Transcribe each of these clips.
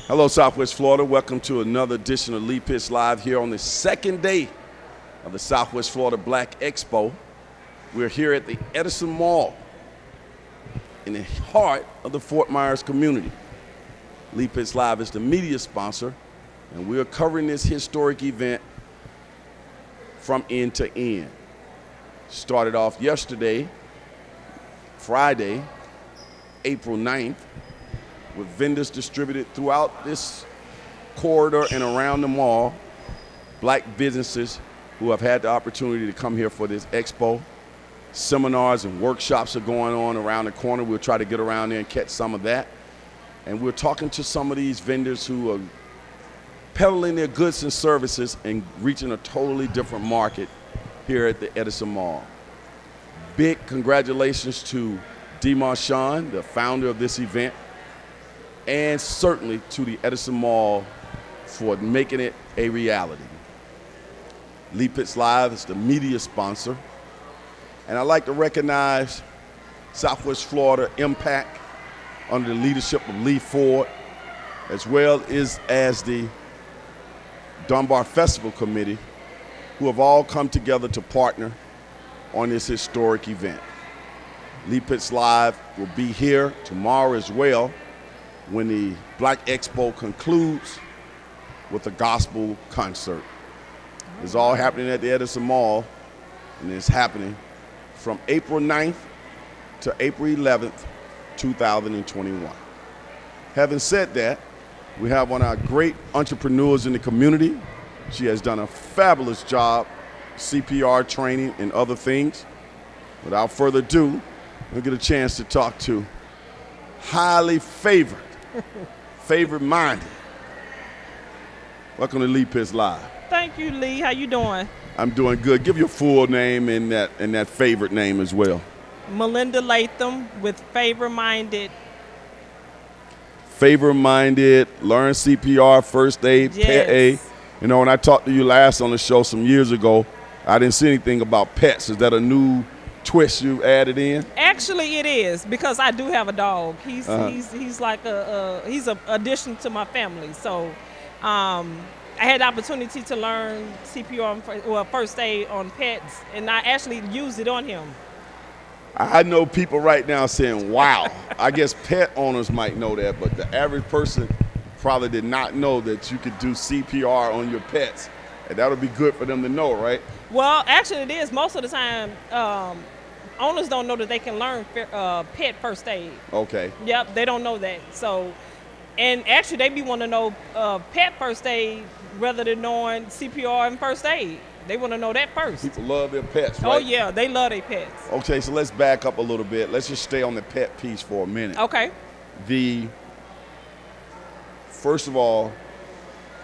Hello, Southwest Florida. Welcome to another edition of Lee Pitts Live here on the second day of the Southwest Florida Black Expo. We're here at the Edison Mall in the heart of the Fort Myers community. Lee Pitts Live is the media sponsor, and we're covering this historic event from end to end. Started off yesterday, Friday, April 9th, with vendors distributed throughout this corridor and around the mall, black businesses who have had the opportunity to come here for this expo. Seminars and workshops are going on around the corner. We'll try to get around there and catch some of that. And we're talking to some of these vendors who are peddling their goods and services and reaching a totally different market here at the Edison Mall. Big congratulations to D. Marchand, the founder of this event, and certainly to the Edison Mall for making it a reality. Lee Pitts Live is the media sponsor, and I'd like to recognize Southwest Florida Impact under the leadership of Lee Ford, as well as the Dunbar Festival Committee, who have all come together to partner on this historic event. Lee Pitts Live will be here tomorrow as well when the Black Expo concludes with a gospel concert. It's all happening at the Edison Mall, and it's happening from April 9th to April 11th, 2021. Having said that, we have one of our great entrepreneurs in the community. She has done a fabulous job, CPR training and other things. Without further ado, we'll get a chance to talk to highly favored minded. Welcome to Lee Pitts Live. Thank you, Lee. How you doing? I'm doing good. Give your full name and that favorite name as well. Melinda Latham with Favor Minded. Favor Minded, learn CPR, First Aid, Yes. Pet A. You know, when I talked to you last on the show some years ago, I didn't see anything about pets. Is that a new twist you added in? Actually, it is because I do have a dog. He's like he's an addition to my family. So, I had the opportunity to learn CPR or First Aid on pets, and I actually used it on him. I know people right now saying, wow. I guess pet owners might know that, but the average person probably did not know that you could do CPR on your pets. And that would be good for them to know, right? Well, actually, it is. Most of the time, owners don't know that they can learn pet first aid. Okay. Yep, they don't know that. So, and actually, they be want to know pet first aid rather than knowing CPR and first aid. They want to know that first. People love their pets, right? Oh, yeah, they love their pets. Okay, so let's back up a little bit. Let's just stay on the pet piece for a minute. Okay. First of all,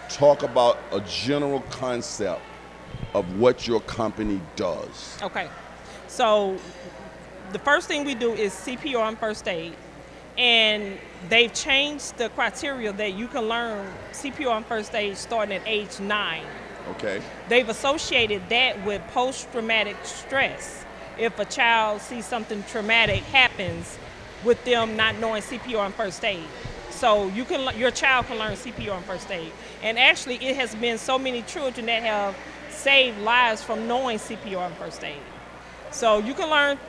talk about a general concept of what your company does. Okay. So the first thing we do is CPR and first aid. And they've changed the criteria that you can learn CPR and first aid starting at age 9. Okay. They've associated that with post-traumatic stress. If a child sees something traumatic happens with them not knowing CPR and first aid. So your child can learn CPR and first aid. And actually, it has been so many children that have saved lives from knowing CPR and first aid. So you can learn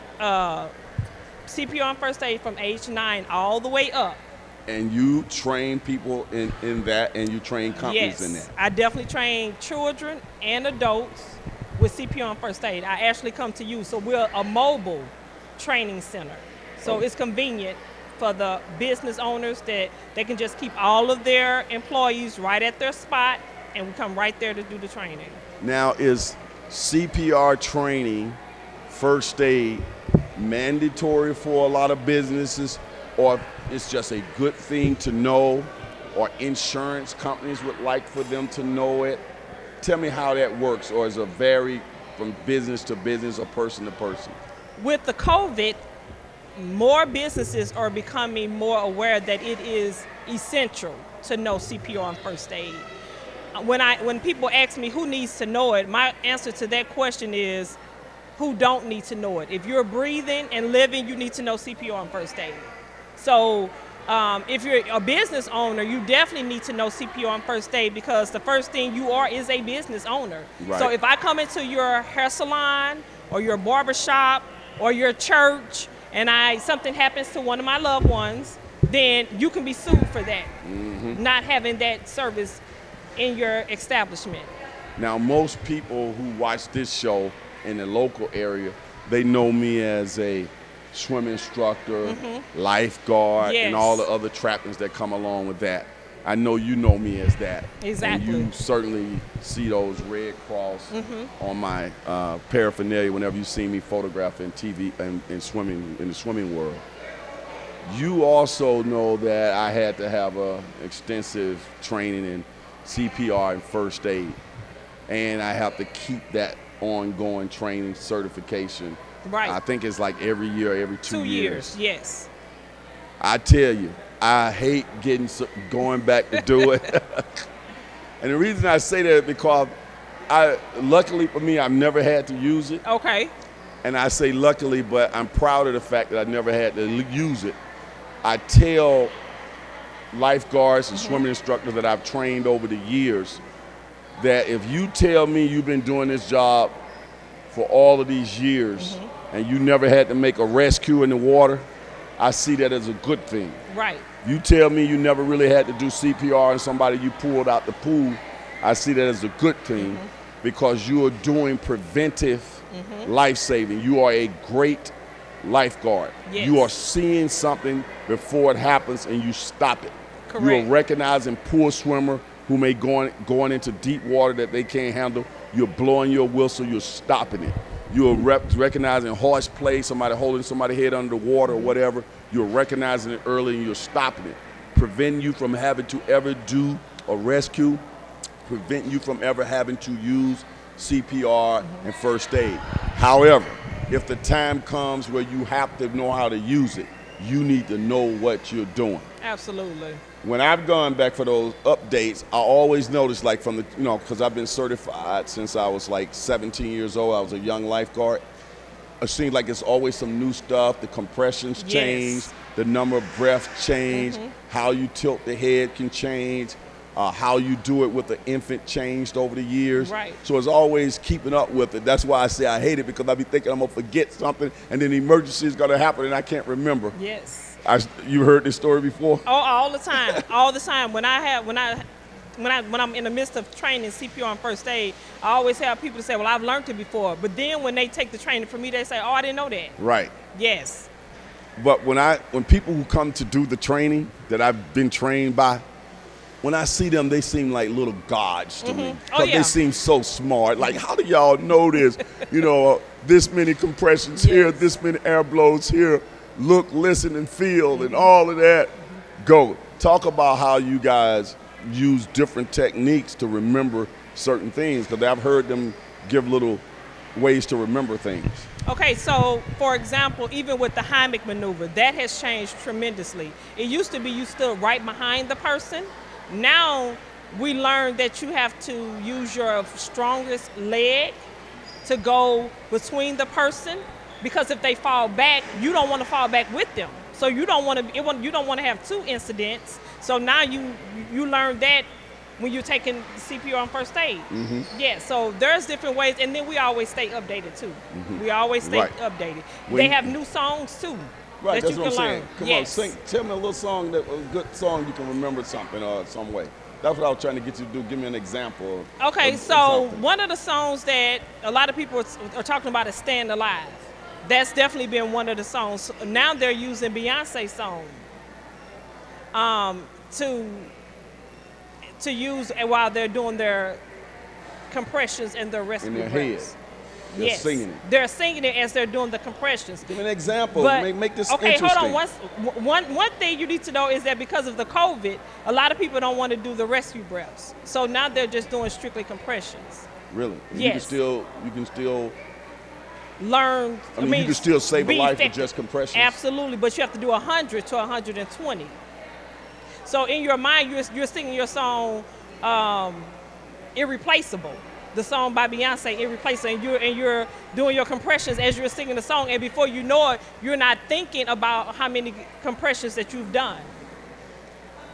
CPR and first aid from age 9 all the way up. And you train people in that, and you train companies in that? Yes, I definitely train children and adults with CPR and first aid. I actually come to you. So we're a mobile training center. So it's convenient for the business owners that they can just keep all of their employees right at their spot, and we come right there to do the training. Now, is CPR training, first aid, mandatory for a lot of businesses, or it's just a good thing to know, or insurance companies would like for them to know it? Tell me how that works, or is it vary from business to business or person to person? With the COVID, more businesses are becoming more aware that it is essential to know CPR and first aid. When people ask me who needs to know it, my answer to that question is who don't need to know it. If you're breathing and living, you need to know CPR and first aid. So If you're a business owner, you definitely need to know CPR and first aid, because the first thing you are is a business owner. Right. So if I come into your hair salon or your barber shop or your church and something happens to one of my loved ones, then you can be sued for that, not having that service in your establishment. Now, most people who watch this show in the local area, they know me as a swim instructor, lifeguard, Yes. and all the other trappings that come along with that. I know you know me as that. Exactly. And you certainly see those Red Cross on my paraphernalia whenever you see me photographing TV and swimming in the swimming world. You also know that I had to have extensive training in CPR and first aid, and I have to keep that ongoing training certification. Right. I think it's like every year, every 2 years. Yes. I tell you, I hate going back to do it. And the reason I say that is because luckily for me, I've never had to use it. Okay. And I say luckily, but I'm proud of the fact that I never had to use it. I tell lifeguards and swimming instructors that I've trained over the years that if you tell me you've been doing this job for all of these years and you never had to make a rescue in the water, I see that as a good thing. Right. You tell me you never really had to do CPR on somebody you pulled out the pool, I see that as a good thing because you are doing preventive life-saving. You are a great lifeguard. Yes. You are seeing something before it happens and you stop it. Correct. You are recognizing poor swimmer who may going into deep water that they can't handle. You're blowing your whistle, you're stopping it. You're recognizing harsh play, somebody holding somebody's head under the water or whatever. You're recognizing it early and you're stopping it. Preventing you from having to ever do a rescue, prevent you from ever having to use CPR and first aid. However, if the time comes where you have to know how to use it, you need to know what you're doing. Absolutely. When I've gone back for those updates, I always notice, like from the, because I've been certified since I was like 17 years old. I was a young lifeguard. It seems like it's always some new stuff. The compressions change, the number of breaths change, how you tilt the head can change, how you do it with the infant changed over the years. Right. So it's always keeping up with it. That's why I say I hate it, because I be thinking I'm gonna forget something and then the emergency is gonna happen and I can't remember. Yes. You heard this story before? Oh, all the time, all the time. When I'm in the midst of training CPR and first aid, I always have people say, "Well, I've learned it before." But then when they take the training from me, they say, "Oh, I didn't know that." Right. Yes. But when people who come to do the training that I've been trained by, when I see them, they seem like little gods to me. Because they seem so smart. Like, how do y'all know this? This many compressions here, this many air blows here. Look, listen, and feel, and all of that. Go. Talk about how you guys use different techniques to remember certain things, because I've heard them give little ways to remember things. Okay, so for example, even with the Heimlich maneuver, that has changed tremendously. It used to be you stood right behind the person. Now we learned that you have to use your strongest leg to go between the person, because if they fall back, you don't want to fall back with them. So you don't want to have two incidents. So now you learn that when you're taking CPR and first aid. Yeah, so there's different ways, and then we always stay updated too. We always stay updated. They have new songs too. Right, that that's you what can I'm learn. saying. Come on, tell me a little song, a good song you can remember something or some way. That's what I was trying to get you to do. Give me an example. Okay, so one of the songs that a lot of people are talking about is "Stand Alive." That's definitely been one of the songs. Now they're using Beyonce's song to use while they're doing their compressions and their rescue in their breaths. head. They're singing it. They're singing it as they're doing the compressions. Give me an example. But, make this okay, interesting. hold on. One thing you need to know is that because of the COVID, a lot of people don't want to do the rescue breaths. So now they're just doing strictly compressions. Really? And Yes. You can still learn. I mean, you can still save a be life with effective. just compressions. Absolutely, but you have to do 100 to 120. So in your mind, you're singing your song, "Irreplaceable," the song by Beyonce, "Irreplaceable," and you're doing your compressions as you're singing the song, and before you know it, you're not thinking about how many compressions that you've done.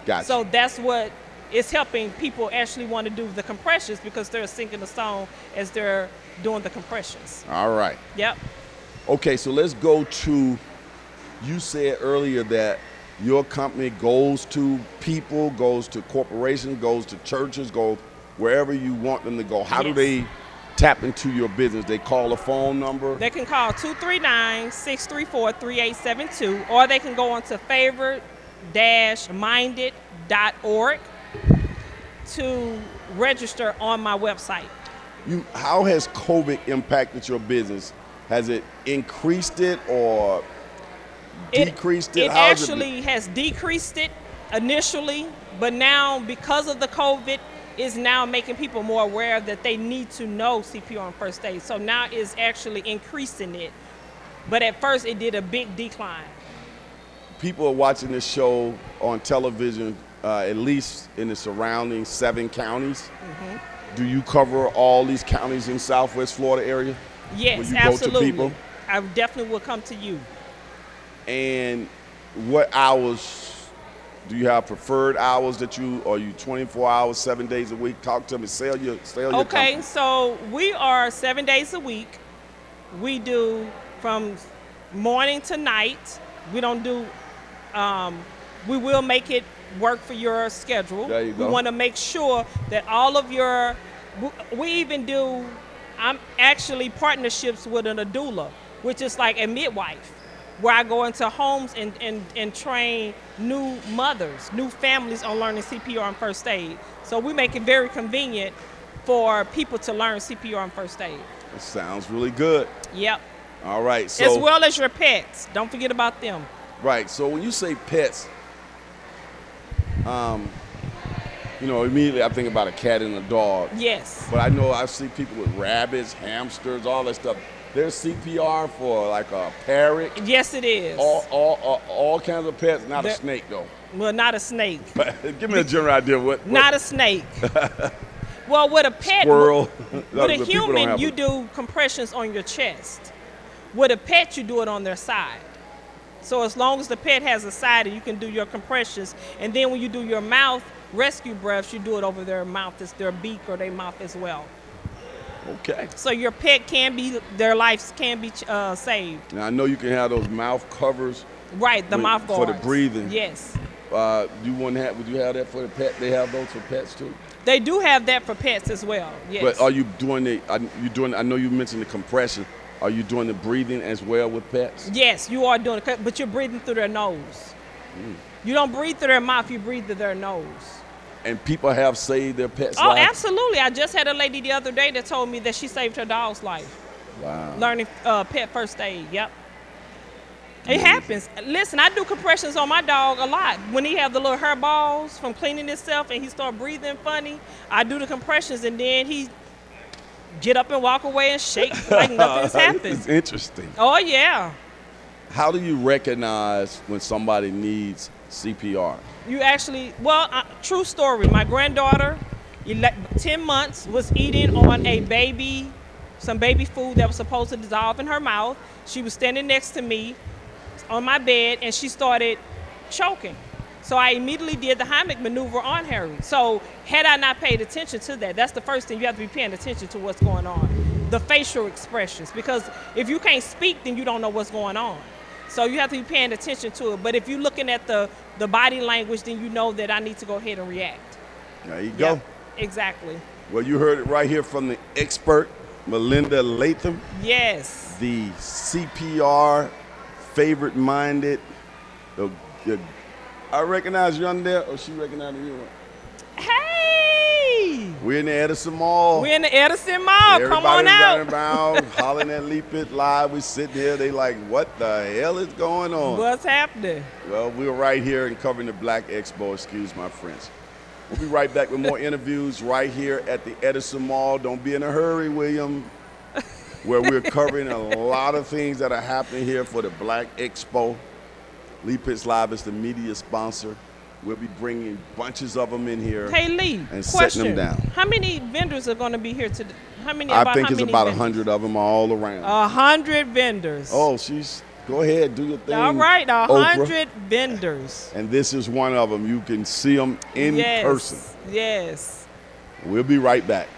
Gotcha. So that's what is helping people actually want to do the compressions because they're singing the song as they're doing the compressions. All right. Yep. Okay, so let's go to, you said earlier that your company goes to people, goes to corporations, goes to churches, goes wherever you want them to go. How do Yes. they tap into your business? They call a phone number? They can call 239-634-3872, or they can go on to favor-minded.org to register on my website. How has COVID impacted your business? Has it increased it or decreased it? It actually has decreased it initially, but now because of the COVID, is now making people more aware that they need to know CPR and first aid. So now it's actually increasing it. But at first it did a big decline. People are watching this show on television, at least in the surrounding 7 counties. Mm-hmm. Do you cover all these counties in Southwest Florida area? Yes, Will you absolutely. go to people? I definitely will come to you. And what hours? Do you have preferred hours that are you 24 hours, 7 days a week? Talk to me, sell your Okay, company. so we are 7 days a week. We do from morning to night. We don't do, we will make it work for your schedule. There you go. We want to make sure that all of we even do, I'm actually partnerships with a doula, which is like a midwife, where I go into homes and train new mothers, new families on learning CPR and first aid. So we make it very convenient for people to learn CPR and first aid. That sounds really good. Yep. All right. So As well as your pets. Don't forget about them. right. So when you say pets, immediately I think about a cat and a dog. Yes. But I know I see people with rabbits, hamsters, all that stuff. There's CPR for like a parrot. Yes, it is. All kinds of pets. Not a snake though. Well, not a snake. Give me a general idea of what. Not a snake. Well, with a pet, Squirrel. with a human, you do compressions on your chest. With a pet, you do it on their side. So as long as the pet has a side, you can do your compressions. And then when you do your mouth rescue breaths, you do it over their mouth, it's their beak or their mouth as well. Okay. So your pet their lives can be saved. Now I know you can have those mouth covers. Right, the mouth guards. For the breathing. Yes. Would you have that for the pet? They have those for pets too. They do have that for pets as well. Yes. But are you doing I know you mentioned the compression. Are you doing the breathing as well with pets? Yes, you are doing it, but you're breathing through their nose. You don't breathe through their mouth, you breathe through their nose. And people have saved their pets' Oh, lives? absolutely. I just had a lady the other day that told me that she saved her dog's life. Wow. Learning pet first aid. Yep. It happens. Listen, I do compressions on my dog a lot. When he have the little hair balls from cleaning himself and he start breathing funny, I do the compressions and then he get up and walk away and shake like nothing's happened. It's interesting. Oh, yeah. How do you recognize when somebody needs CPR? You actually, true story. My granddaughter, 10 months, was eating on some baby food that was supposed to dissolve in her mouth. She was standing next to me on my bed and she started choking. So I immediately did the Heimlich maneuver on Harry. So had I not paid attention to that, that's the first thing you have to be paying attention to what's going on. The facial expressions, because if you can't speak, then you don't know what's going on. So you have to be paying attention to it. But if you're looking at the body language, then you know that I need to go ahead and react. There you go. Yep, exactly. Well, you heard it right here from the expert, Melinda Latham. Yes. The CPR favorite-minded. I recognize you on there, or she recognized you? Hey! We're in the Edison Mall. We're in the Edison Mall. Come on Everybody's out. running around, hollering at Leap It Live. We sitting here. They like, what the hell is going on? What's happening? Well, we're right here and covering the Black Expo. Excuse my French. We'll be right back with more interviews right here at the Edison Mall. Don't be in a hurry, William, where we're covering a lot of things that are happening here for the Black Expo. Leap It Live is the media sponsor. We'll be bringing bunches of them in here. Hey, Lee, and question. setting them down. How many vendors are going to be here today? I think it's about 100 of them all around. 100 vendors. Oh, she's Go ahead, do your thing. All right, Oprah. 100 vendors. And this is one of them. You can see them in Yes, person. yes. We'll be right back.